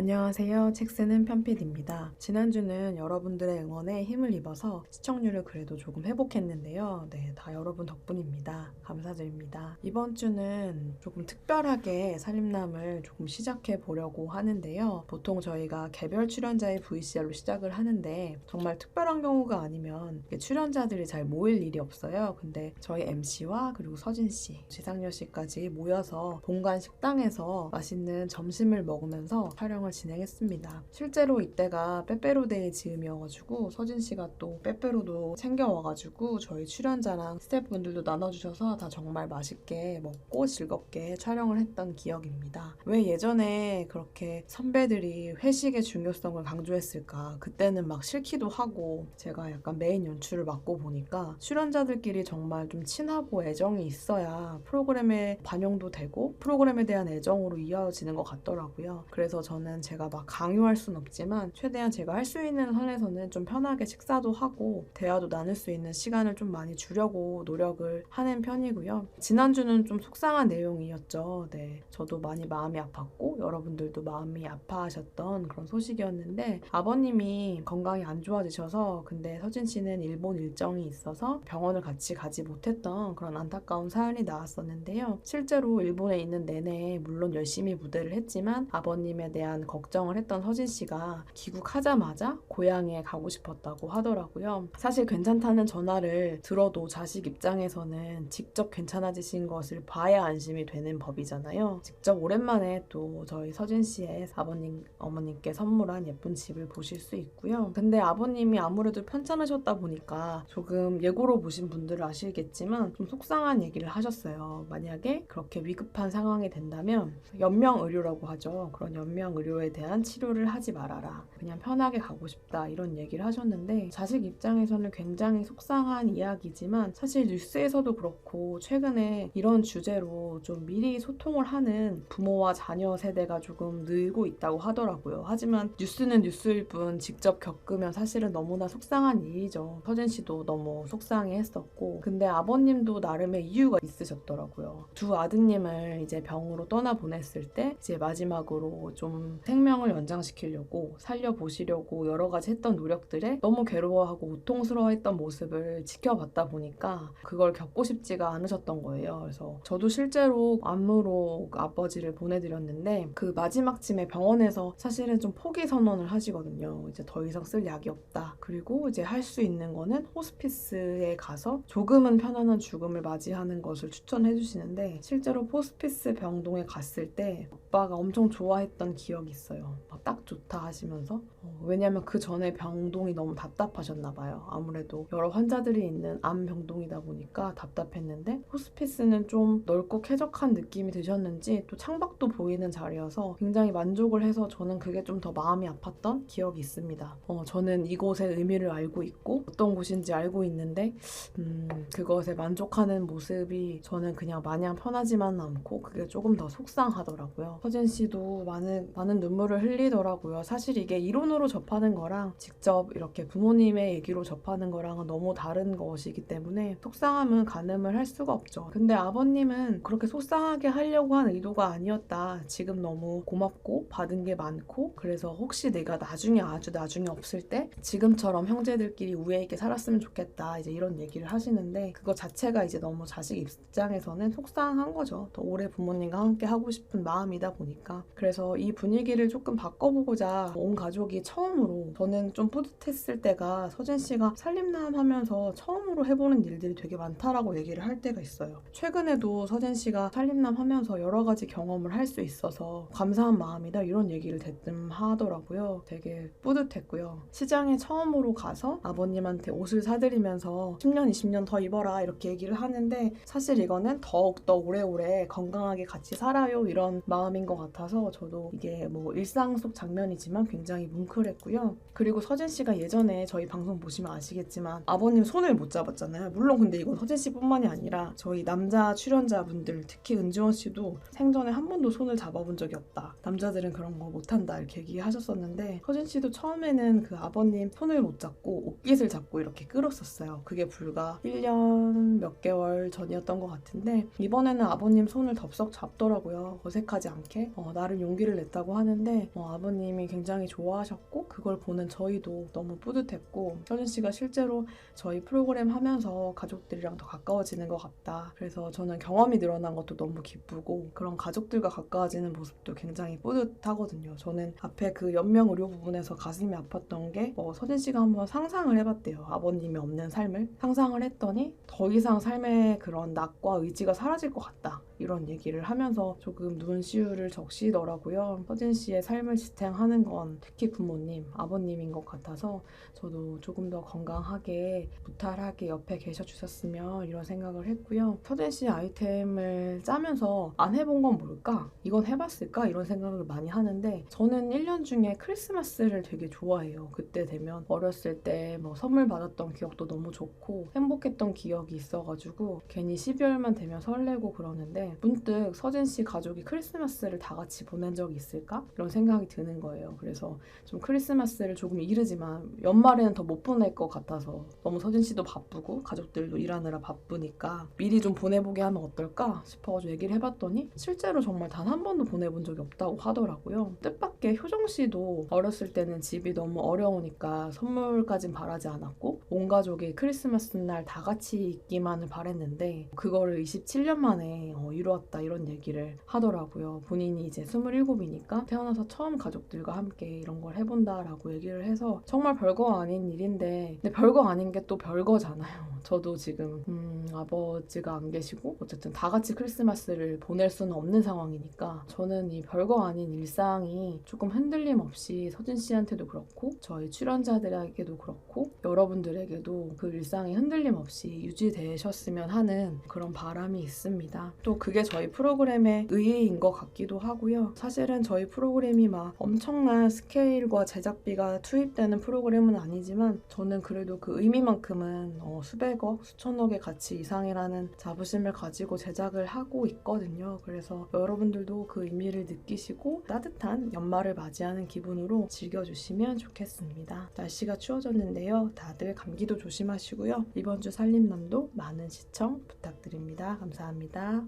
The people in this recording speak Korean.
안녕하세요. 책 쓰는 편필입니다. 지난주는 여러분들의 응원에 힘을 입어서 시청률을 그래도 조금 회복했는데요. 네, 다 여러분 덕분입니다. 감사드립니다. 이번 주는 조금 특별하게 살림남을 조금 시작해 보려고 하는데요. 보통 저희가 개별 출연자의 VCR로 시작을 하는데 정말 특별한 경우가 아니면 출연자들이 잘 모일 일이 없어요. 근데 저희 MC와 그리고 서진 씨, 지상렬 씨까지 모여서 본관 식당에서 맛있는 점심을 먹으면서 촬영을 진행했습니다. 실제로 이때가 빼빼로데이 즈음이어가지고 서진 씨가 또 빼빼로도 챙겨와가지고 저희 출연자랑 스태프분들도 나눠주셔서 다 정말 맛있게 먹고 즐겁게 촬영을 했던 기억입니다. 왜 예전에 그렇게 선배들이 회식의 중요성을 강조했을까? 그때는 막 싫기도 하고 제가 약간 메인 연출을 맡고 보니까 출연자들끼리 정말 좀 친하고 애정이 있어야 프로그램에 반영도 되고 프로그램에 대한 애정으로 이어지는 것 같더라고요. 그래서 저는 제가 막 강요할 순 없지만 최대한 제가 할 수 있는 선에서는 좀 편하게 식사도 하고 대화도 나눌 수 있는 시간을 좀 많이 주려고 노력을 하는 편이고요. 지난주는 좀 속상한 내용이었죠. 네, 저도 많이 마음이 아팠고 여러분들도 마음이 아파하셨던 그런 소식이었는데 아버님이 건강이 안 좋아지셔서 근데 서진 씨는 일본 일정이 있어서 병원을 같이 가지 못했던 그런 안타까운 사연이 나왔었는데요. 실제로 일본에 있는 내내 물론 열심히 무대를 했지만 아버님에 대한 걱정을 했던 서진 씨가 귀국하자마자 고향에 가고 싶었다고 하더라고요. 사실 괜찮다는 전화를 들어도 자식 입장에서는 직접 괜찮아지신 것을 봐야 안심이 되는 법이잖아요. 직접 오랜만에 또 저희 서진 씨의 아버님, 어머님께 선물한 예쁜 집을 보실 수 있고요. 근데 아버님이 아무래도 편찮으셨다 보니까 조금 예고로 보신 분들은 아시겠지만 좀 속상한 얘기를 하셨어요. 만약에 그렇게 위급한 상황이 된다면 연명의료라고 하죠. 그런 연명의료에 대한 치료를 하지 말아라. 그냥 편하게 가고 싶다. 이런 얘기를 하셨는데 자식 입장에서는 굉장히 속상한 이야기지만 사실 뉴스에서도 그렇고 최근에 이런 주제로 좀 미리 소통을 하는 부모와 자녀 세대가 조금 늘고 있다고 하더라고요. 하지만 뉴스는 뉴스일 뿐 직접 겪으면 사실은 너무나 속상한 일이죠. 서진 씨도 너무 속상해 했었고 근데 아버님도 나름의 이유가 있으셨더라고요. 두 아드님을 이제 병으로 떠나보냈을 때 이제 마지막으로 좀 생명을 연장시키려고 살려보시려고 여러 가지 했던 노력들에 너무 괴로워하고 고통스러워했던 모습을 지켜봤다 보니까 그걸 겪고 싶지가 않으셨던 거예요. 그래서 저도 실제로 안무로 아버지를 보내드렸는데 그 마지막쯤에 병원에서 사실은 좀 포기 선언을 하시거든요. 이제 더 이상 쓸 약이 없다. 그리고 이제 할 수 있는 거는 호스피스에 가서 조금은 편안한 죽음을 맞이하는 것을 추천해 주시는데 실제로 호스피스 병동에 갔을 때 오빠가 엄청 좋아했던 기억이 있어요. 딱 좋다 하시면서 왜냐면 그 전에 병동이 너무 답답하셨나 봐요. 아무래도 여러 환자들이 있는 암 병동이다 보니까 답답했는데 호스피스는 좀 넓고 쾌적한 느낌이 드셨는지 또 창밖도 보이는 자리여서 굉장히 만족을 해서 저는 그게 좀 더 마음이 아팠던 기억이 있습니다. 저는 이곳의 의미를 알고 있고 어떤 곳인지 알고 있는데 그것에 만족하는 모습이 저는 그냥 마냥 편하지만은 않고 그게 조금 더 속상하더라고요. 서진 씨도 많은 눈물을 흘리더라고요. 사실 이게 이론으로 접하는 거랑 직접 이렇게 부모님의 얘기로 접하는 거랑은 너무 다른 것이기 때문에 속상함은 가늠을 할 수가 없죠. 근데 아버님은 그렇게 속상하게 하려고 한 의도가 아니었다. 지금 너무 고맙고 받은 게 많고 그래서 혹시 내가 나중에 아주 나중에 없을 때 지금처럼 형제들끼리 우애 있게 살았으면 좋겠다. 이제 이런 얘기를 하시는데 그거 자체가 이제 너무 자식 입장에서는 속상한 거죠. 더 오래 부모님과 함께 하고 싶은 마음이다 보니까. 그래서 이 분위기를 조금 바꿔보고자 온 가족이 처음으로 저는 좀 뿌듯했을 때가 서진 씨가 살림남 하면서 처음으로 해보는 일들이 되게 많다라고 얘기를 할 때가 있어요. 최근에도 서진 씨가 살림남 하면서 여러 가지 경험을 할 수 있어서 감사한 마음이다 이런 얘기를 대뜸 하더라고요. 되게 뿌듯했고요. 시장에 처음으로 가서 아버님한테 옷을 사드리면서 10년, 20년 더 입어라 이렇게 얘기를 하는데 사실 이거는 더욱더 오래오래 건강하게 같이 살아요 이런 마음인 것 같아서 저도 이게 뭐 일상 속 장면이지만 굉장히 뭉클했고요. 그리고 서진 씨가 예전에 저희 방송 보시면 아시겠지만 아버님 손을 못 잡았잖아요. 물론 근데 이건 서진 씨뿐만이 아니라 저희 남자 출연자분들 특히 은지원 씨도 생전에 한 번도 손을 잡아본 적이 없다. 남자들은 그런 거 못한다 이렇게 얘기하셨었는데 서진 씨도 처음에는 그 아버님 손을 못 잡고 옷깃을 잡고 이렇게 끌었었어요. 그게 불과 1년 몇 개월 전이었던 것 같은데 이번에는 아버님 손을 덥석 잡더라고요. 어색하지 않게 나름 용기를 냈다고 하는 하는데 아버님이 굉장히 좋아하셨고 그걸 보는 저희도 너무 뿌듯했고 서진 씨가 실제로 저희 프로그램 하면서 가족들이랑 더 가까워지는 것 같다. 그래서 저는 경험이 늘어난 것도 너무 기쁘고 그런 가족들과 가까워지는 모습도 굉장히 뿌듯하거든요. 저는 앞에 그 연명 의료 부분에서 가슴이 아팠던 게 서진 씨가 한번 상상을 해봤대요. 아버님이 없는 삶을 상상을 했더니 더 이상 삶의 그런 낙과 의지가 사라질 것 같다. 이런 얘기를 하면서 조금 눈시울을 적시더라고요. 서진 씨의 삶을 지탱하는 건 특히 부모님, 아버님인 것 같아서 저도 조금 더 건강하게 무탈하게 옆에 계셔 주셨으면 이런 생각을 했고요. 서진 씨 아이템을 짜면서 안 해본 건 뭘까? 이건 해봤을까? 이런 생각을 많이 하는데 저는 1년 중에 크리스마스를 되게 좋아해요. 그때 되면 어렸을 때 선물 받았던 기억도 너무 좋고 행복했던 기억이 있어가지고 괜히 12월만 되면 설레고 그러는데 문득 서진 씨 가족이 크리스마스를 다 같이 보낸 적이 있을까? 이런 생각이 드는 거예요. 그래서 좀 크리스마스를 조금 이르지만 연말에는 더 못 보낼 것 같아서 너무 서진 씨도 바쁘고 가족들도 일하느라 바쁘니까 미리 좀 보내보게 하면 어떨까 싶어가지고 얘기를 해봤더니 실제로 정말 단 한 번도 보내본 적이 없다고 하더라고요. 뜻밖의 효정 씨도 어렸을 때는 집이 너무 어려우니까 선물까진 바라지 않았고 온 가족이 크리스마스 날 다 같이 있기만을 바랬는데 그거를 27년 만에 이루었다 이런 얘기를 하더라고요. 본인이 이제 27이니까 태어나서 처음 가족들과 함께 이런 걸 해본다라고 얘기를 해서 정말 별거 아닌 일인데 근데 별거 아닌 게 또 별거잖아요. 저도 지금 아버지가 안 계시고 어쨌든 다 같이 크리스마스를 보낼 수는 없는 상황이니까 저는 이 별거 아닌 일상이 조금 흔들림 없이 서진 씨한테도 그렇고 저희 출연자들에게도 그렇고 여러분들에게도 그 일상이 흔들림 없이 유지되셨으면 하는 그런 바람이 있습니다. 또 그게 저희 프로그램의 의의인 것 같기도 하고요. 사실은 저희 프로그램이 막 엄청난 스케일과 제작비가 투입되는 프로그램은 아니지만 저는 그래도 그 의미만큼은 수백억, 수천억의 가치 이상이라는 자부심을 가지고 제작을 하고 있거든요. 그래서 여러분들도 그 의미를 느끼시고 따뜻한 연말을 맞이하는 기분으로 즐겨주시면 좋겠습니다. 날씨가 추워졌는데요. 다들 감기도 조심하시고요. 이번 주 살림남도 많은 시청 부탁드립니다. 감사합니다.